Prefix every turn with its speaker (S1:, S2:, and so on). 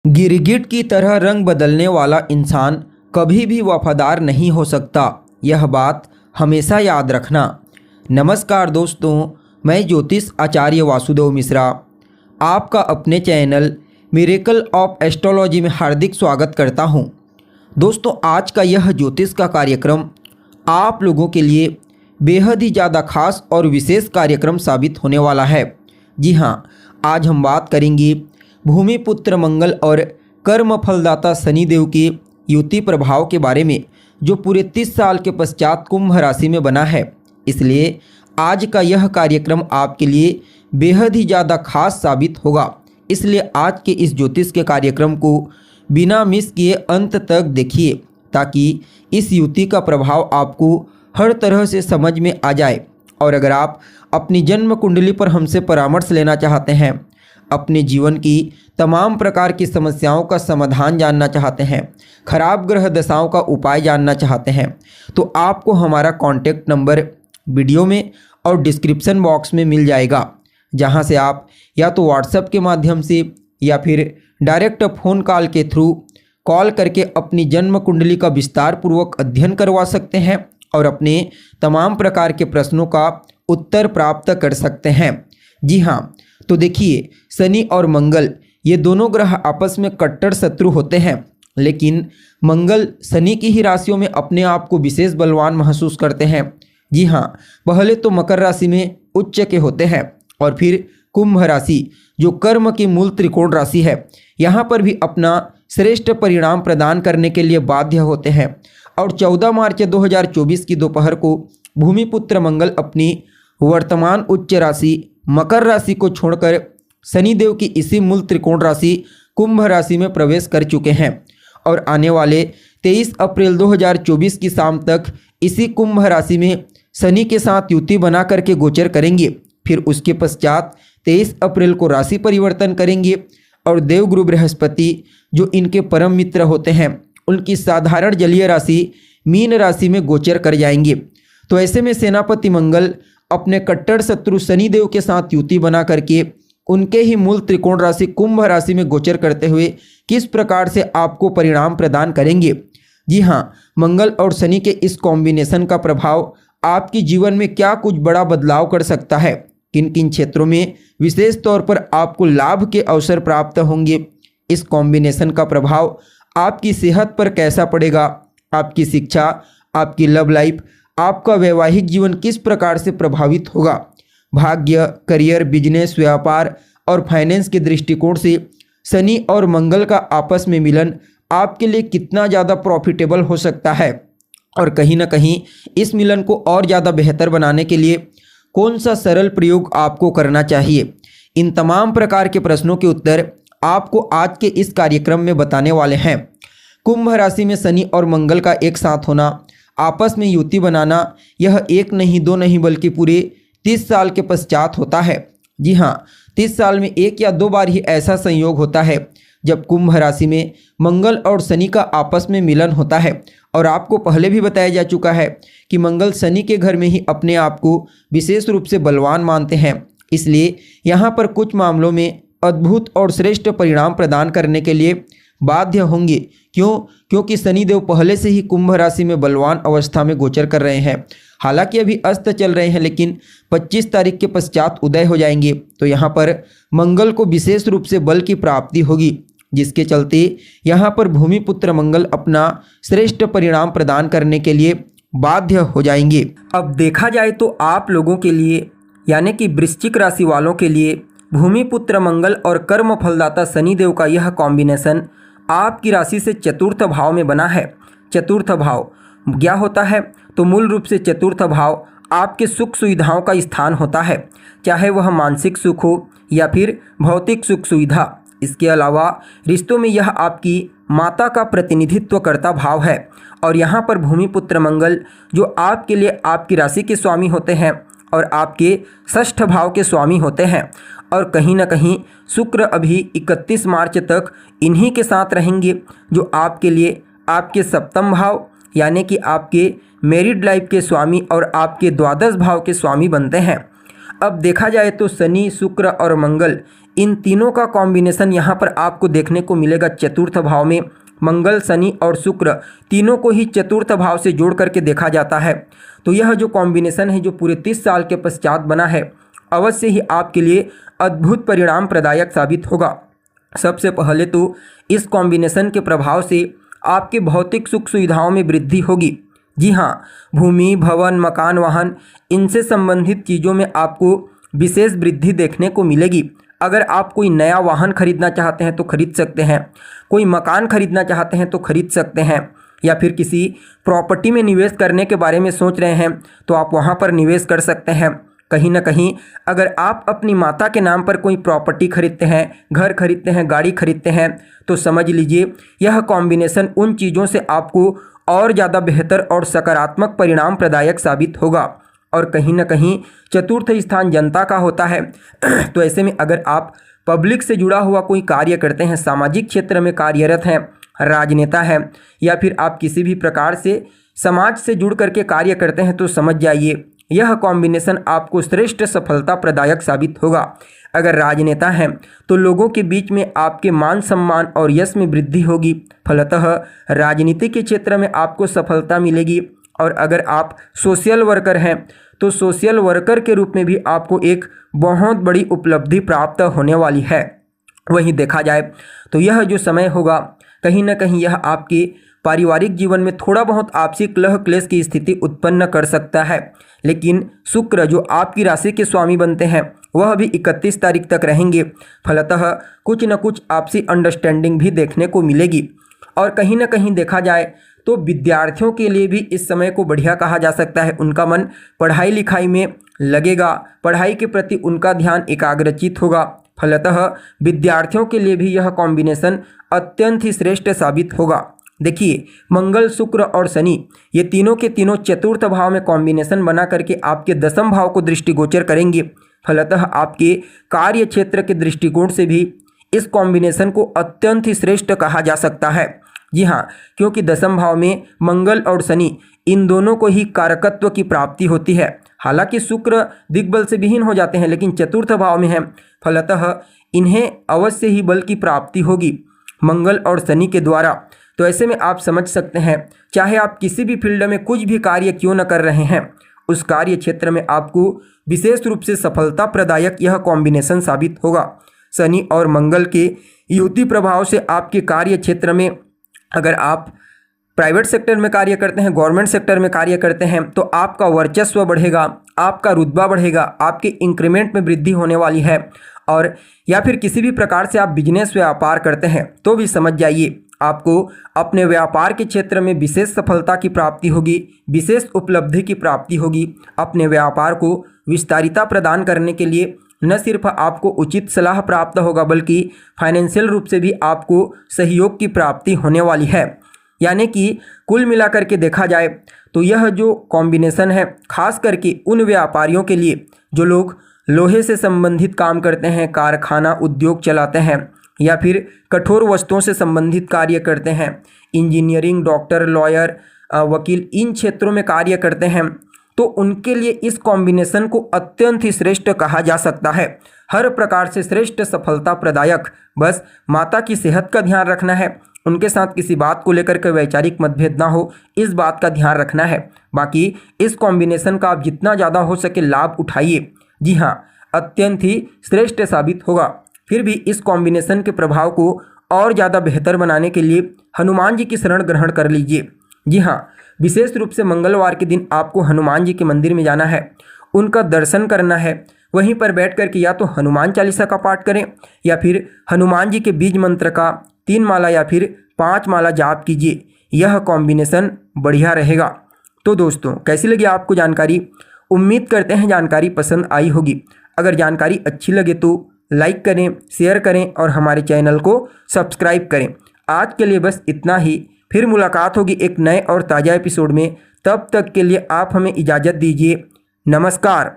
S1: गिरगिट की तरह रंग बदलने वाला इंसान कभी भी वफादार नहीं हो सकता। यह बात हमेशा याद रखना। नमस्कार दोस्तों, मैं ज्योतिष आचार्य वासुदेव मिश्रा आपका अपने चैनल मिरेकल ऑफ एस्ट्रोलॉजी में हार्दिक स्वागत करता हूं। दोस्तों, आज का यह ज्योतिष का कार्यक्रम आप लोगों के लिए बेहद ही ज़्यादा खास और विशेष कार्यक्रम साबित होने वाला है। जी हाँ, आज हम बात करेंगे भूमिपुत्र मंगल और कर्म फलदाता शनिदेव के युति प्रभाव के बारे में, जो पूरे 30 साल के पश्चात कुंभ राशि में बना है। इसलिए आज का यह कार्यक्रम आपके लिए बेहद ही ज़्यादा खास साबित होगा। इसलिए आज के इस ज्योतिष के कार्यक्रम को बिना मिस किए अंत तक देखिए, ताकि इस युति का प्रभाव आपको हर तरह से समझ में आ जाए। और अगर आप अपनी जन्म कुंडली पर हमसे परामर्श लेना चाहते हैं, अपने जीवन की तमाम प्रकार की समस्याओं का समाधान जानना चाहते हैं, खराब ग्रह दशाओं का उपाय जानना चाहते हैं, तो आपको हमारा कॉन्टैक्ट नंबर वीडियो में और डिस्क्रिप्शन बॉक्स में मिल जाएगा, जहां से आप या तो व्हाट्सएप के माध्यम से या फिर डायरेक्ट फ़ोन कॉल के थ्रू कॉल करके अपनी जन्म कुंडली का विस्तार पूर्वक अध्ययन करवा सकते हैं और अपने तमाम प्रकार के प्रश्नों का उत्तर प्राप्त कर सकते हैं। जी हाँ, तो देखिए, शनि और मंगल ये दोनों ग्रह आपस में कट्टर शत्रु होते हैं, लेकिन मंगल शनि की ही राशियों में अपने आप को विशेष बलवान महसूस करते हैं। जी हाँ, पहले तो मकर राशि में उच्च के होते हैं और फिर कुंभ राशि, जो कर्म की मूल त्रिकोण राशि है, यहाँ पर भी अपना श्रेष्ठ परिणाम प्रदान करने के लिए बाध्य होते हैं। और 14 मार्च 2024 की दोपहर को भूमिपुत्र मंगल अपनी वर्तमान उच्च राशि मकर राशि को छोड़कर शनिदेव की इसी मूल त्रिकोण राशि कुंभ राशि में प्रवेश कर चुके हैं और आने वाले 23 अप्रैल 2024 की शाम तक इसी कुंभ राशि में शनि के साथ युति बना करके गोचर करेंगे। फिर उसके पश्चात 23 अप्रैल को राशि परिवर्तन करेंगे और देवगुरु बृहस्पति, जो इनके परम मित्र होते हैं, उनकी साधारण जलीय राशि मीन राशि में गोचर कर जाएंगे। तो ऐसे में सेनापति मंगल अपने कट्टर शत्रु शनिदेव के साथ युति बना करके उनके ही मूल त्रिकोण राशि कुंभ राशि में गोचर करते हुए किस प्रकार से आपको परिणाम प्रदान करेंगे। जी हाँ, मंगल और शनि के इस कॉम्बिनेशन का प्रभाव आपके जीवन में क्या कुछ बड़ा बदलाव कर सकता है, किन किन क्षेत्रों में विशेष तौर पर आपको लाभ के अवसर प्राप्त होंगे, इस कॉम्बिनेशन का प्रभाव आपकी सेहत पर कैसा पड़ेगा, आपकी शिक्षा, आपकी लव लाइफ, आपका वैवाहिक जीवन किस प्रकार से प्रभावित होगा, भाग्य, करियर, बिजनेस, व्यापार और फाइनेंस के दृष्टिकोण से शनि और मंगल का आपस में मिलन आपके लिए कितना ज़्यादा प्रॉफिटेबल हो सकता है, और कहीं ना कहीं इस मिलन को और ज़्यादा बेहतर बनाने के लिए कौन सा सरल प्रयोग आपको करना चाहिए। इन तमाम प्रकार के प्रश्नों के उत्तर आपको आज के इस कार्यक्रम में बताने वाले हैं। कुंभ राशि में शनि और मंगल का एक साथ होना, आपस में युति बनाना, यह एक नहीं दो नहीं बल्कि पूरे 30 साल के पश्चात होता है। जी हाँ, 30 साल में एक या दो बार ही ऐसा संयोग होता है जब कुंभ राशि में मंगल और शनि का आपस में मिलन होता है। और आपको पहले भी बताया जा चुका है कि मंगल शनि के घर में ही अपने आप को विशेष रूप से बलवान मानते हैं। इसलिए यहाँ पर कुछ मामलों में अद्भुत और श्रेष्ठ परिणाम प्रदान करने के लिए बाध्य होंगे। क्योंकि शनिदेव पहले से ही कुंभ राशि में बलवान अवस्था में गोचर कर रहे हैं। हालांकि अभी अस्त चल रहे हैं, लेकिन 25 तारीख के पश्चात उदय हो जाएंगे। तो यहाँ पर मंगल को विशेष रूप से बल की प्राप्ति होगी, जिसके चलते यहाँ पर भूमिपुत्र मंगल अपना श्रेष्ठ परिणाम प्रदान करने के लिए बाध्य हो जाएंगे। अब देखा जाए तो आप लोगों के लिए, यानी कि वृश्चिक राशि वालों के लिए, भूमिपुत्र मंगल और कर्म फलदाता शनिदेव का यह कॉम्बिनेशन आपकी राशि से चतुर्थ भाव में बना है। चतुर्थ भाव क्या होता है? तो मूल रूप से चतुर्थ भाव आपके सुख सुविधाओं का स्थान होता है, चाहे वह मानसिक सुख हो या फिर भौतिक सुख सुविधा। इसके अलावा रिश्तों में यह आपकी माता का प्रतिनिधित्व करता भाव है। और यहाँ पर भूमिपुत्र मंगल, जो आपके लिए आपकी राशि के स्वामी होते हैं और आपके षष्ठ भाव के स्वामी होते हैं। और कहीं ना कहीं शुक्र अभी 31 मार्च तक इन्हीं के साथ रहेंगे, जो आपके लिए आपके सप्तम भाव यानी कि आपके मैरिड लाइफ के स्वामी और आपके द्वादश भाव के स्वामी बनते हैं। अब देखा जाए तो शनि, शुक्र और मंगल इन तीनों का कॉम्बिनेशन यहाँ पर आपको देखने को मिलेगा चतुर्थ भाव में। मंगल, शनि और शुक्र तीनों को ही चतुर्थ भाव से जोड़ करके देखा जाता है। तो यह जो कॉम्बिनेशन है जो पूरे 30 साल के पश्चात बना है, अवश्य ही आपके लिए अद्भुत परिणाम प्रदायक साबित होगा। सबसे पहले तो इस कॉम्बिनेशन के प्रभाव से आपके भौतिक सुख सुविधाओं में वृद्धि होगी। जी हाँ, भूमि, भवन, मकान, वाहन इनसे संबंधित चीज़ों में आपको विशेष वृद्धि देखने को मिलेगी। अगर आप कोई नया वाहन खरीदना चाहते हैं तो खरीद सकते हैं, कोई मकान खरीदना चाहते हैं तो खरीद सकते हैं, या फिर किसी प्रॉपर्टी में निवेश करने के बारे में सोच रहे हैं तो आप वहां पर निवेश कर सकते हैं। कहीं ना कहीं अगर आप अपनी माता के नाम पर कोई प्रॉपर्टी खरीदते हैं, घर खरीदते हैं, गाड़ी खरीदते हैं, तो समझ लीजिए यह कॉम्बिनेशन उन चीज़ों से आपको और ज़्यादा बेहतर और सकारात्मक परिणाम प्रदायक साबित होगा। और कहीं ना कहीं चतुर्थ स्थान जनता का होता है तो ऐसे में अगर आप पब्लिक से जुड़ा हुआ कोई कार्य करते हैं, सामाजिक क्षेत्र में कार्यरत हैं, राजनेता हैं, या फिर आप किसी भी प्रकार से समाज से जुड़ करके कार्य करते हैं, तो समझ जाइए यह कॉम्बिनेशन आपको श्रेष्ठ सफलता प्रदायक साबित होगा। अगर राजनेता हैं तो लोगों के बीच में आपके मान सम्मान और यश में वृद्धि होगी, फलतः राजनीति के क्षेत्र में आपको सफलता मिलेगी। और अगर आप सोशल वर्कर हैं तो सोशल वर्कर के रूप में भी आपको एक बहुत बड़ी उपलब्धि प्राप्त होने वाली है। वहीं देखा जाए तो यह जो समय होगा कहीं ना कहीं यह आपके पारिवारिक जीवन में थोड़ा बहुत आपसी कलह क्लेश की स्थिति उत्पन्न कर सकता है, लेकिन शुक्र जो आपकी राशि के स्वामी बनते हैं वह भी 31 तारीख तक रहेंगे, फलतः कुछ न कुछ आपसी अंडरस्टैंडिंग भी देखने को मिलेगी। और कहीं ना कहीं देखा जाए तो विद्यार्थियों के लिए भी इस समय को बढ़िया कहा जा सकता है। उनका मन पढ़ाई लिखाई में लगेगा, पढ़ाई के प्रति उनका ध्यान एकाग्रचित होगा, फलतः विद्यार्थियों के लिए भी यह कॉम्बिनेशन अत्यंत ही श्रेष्ठ साबित होगा। देखिए, मंगल, शुक्र और शनि ये तीनों के तीनों चतुर्थ भाव में कॉम्बिनेशन बना करके आपके दसम भाव को दृष्टिगोचर करेंगे, फलतः आपके कार्य क्षेत्र के दृष्टिकोण से भी इस कॉम्बिनेशन को अत्यंत ही श्रेष्ठ कहा जा सकता है। जी हाँ, क्योंकि दसम भाव में मंगल और शनि इन दोनों को ही कारकत्व की प्राप्ति होती है। हालांकि शुक्र दिग्बल से विहीन हो जाते हैं, लेकिन चतुर्थ भाव में है, फलतः इन्हें अवश्य ही बल की प्राप्ति होगी मंगल और शनि के द्वारा। तो ऐसे में आप समझ सकते हैं, चाहे आप किसी भी फील्ड में कुछ भी कार्य क्यों न कर रहे हैं, उस कार्य क्षेत्र में आपको विशेष रूप से सफलता प्रदायक यह कॉम्बिनेशन साबित होगा। शनि और मंगल के युति प्रभाव से आपके कार्य क्षेत्र में, अगर आप प्राइवेट सेक्टर में कार्य करते हैं, गवर्नमेंट सेक्टर में कार्य करते हैं, तो आपका वर्चस्व बढ़ेगा, आपका रुतबा बढ़ेगा, आपके इंक्रीमेंट में वृद्धि होने वाली है। और या फिर किसी भी प्रकार से आप बिजनेस व्यापार करते हैं तो भी समझ जाइए आपको अपने व्यापार के क्षेत्र में विशेष सफलता की प्राप्ति होगी, विशेष उपलब्धि की प्राप्ति होगी। अपने व्यापार को विस्तारिता प्रदान करने के लिए न सिर्फ आपको उचित सलाह प्राप्त होगा, बल्कि फाइनेंशियल रूप से भी आपको सहयोग की प्राप्ति होने वाली है। यानी कि कुल मिलाकर के देखा जाए तो यह जो कॉम्बिनेशन है, खास करके उन व्यापारियों के लिए जो लोग लोहे से संबंधित काम करते हैं, कारखाना उद्योग चलाते हैं, या फिर कठोर वस्तुओं से संबंधित कार्य करते हैं, इंजीनियरिंग, डॉक्टर, लॉयर, वकील इन क्षेत्रों में कार्य करते हैं, तो उनके लिए इस कॉम्बिनेशन को अत्यंत ही श्रेष्ठ कहा जा सकता है। हर प्रकार से श्रेष्ठ सफलता प्रदायक। बस माता की सेहत का ध्यान रखना है, उनके साथ किसी बात को लेकर के वैचारिक मतभेद ना हो, इस बात का ध्यान रखना है। बाकी इस कॉम्बिनेशन का आप जितना ज़्यादा हो सके लाभ उठाइए। जी हाँ, अत्यंत ही श्रेष्ठ साबित होगा। फिर भी इस कॉम्बिनेशन के प्रभाव को और ज़्यादा बेहतर बनाने के लिए हनुमान जी की शरण ग्रहण कर लीजिए। जी हाँ, विशेष रूप से मंगलवार के दिन आपको हनुमान जी के मंदिर में जाना है, उनका दर्शन करना है। वहीं पर बैठ कर के या तो हनुमान चालीसा का पाठ करें, या फिर हनुमान जी के बीज मंत्र का 3 माला या फिर 5 माला जाप कीजिए। यह कॉम्बिनेशन बढ़िया रहेगा। तो दोस्तों, कैसी लगी आपको जानकारी? उम्मीद करते हैं जानकारी पसंद आई होगी। अगर जानकारी अच्छी लगे तो लाइक करें, शेयर करें और हमारे चैनल को सब्सक्राइब करें। आज के लिए बस इतना ही। फिर मुलाकात होगी एक नए और ताज़ा एपिसोड में। तब तक के लिए आप हमें इजाज़त दीजिए। नमस्कार।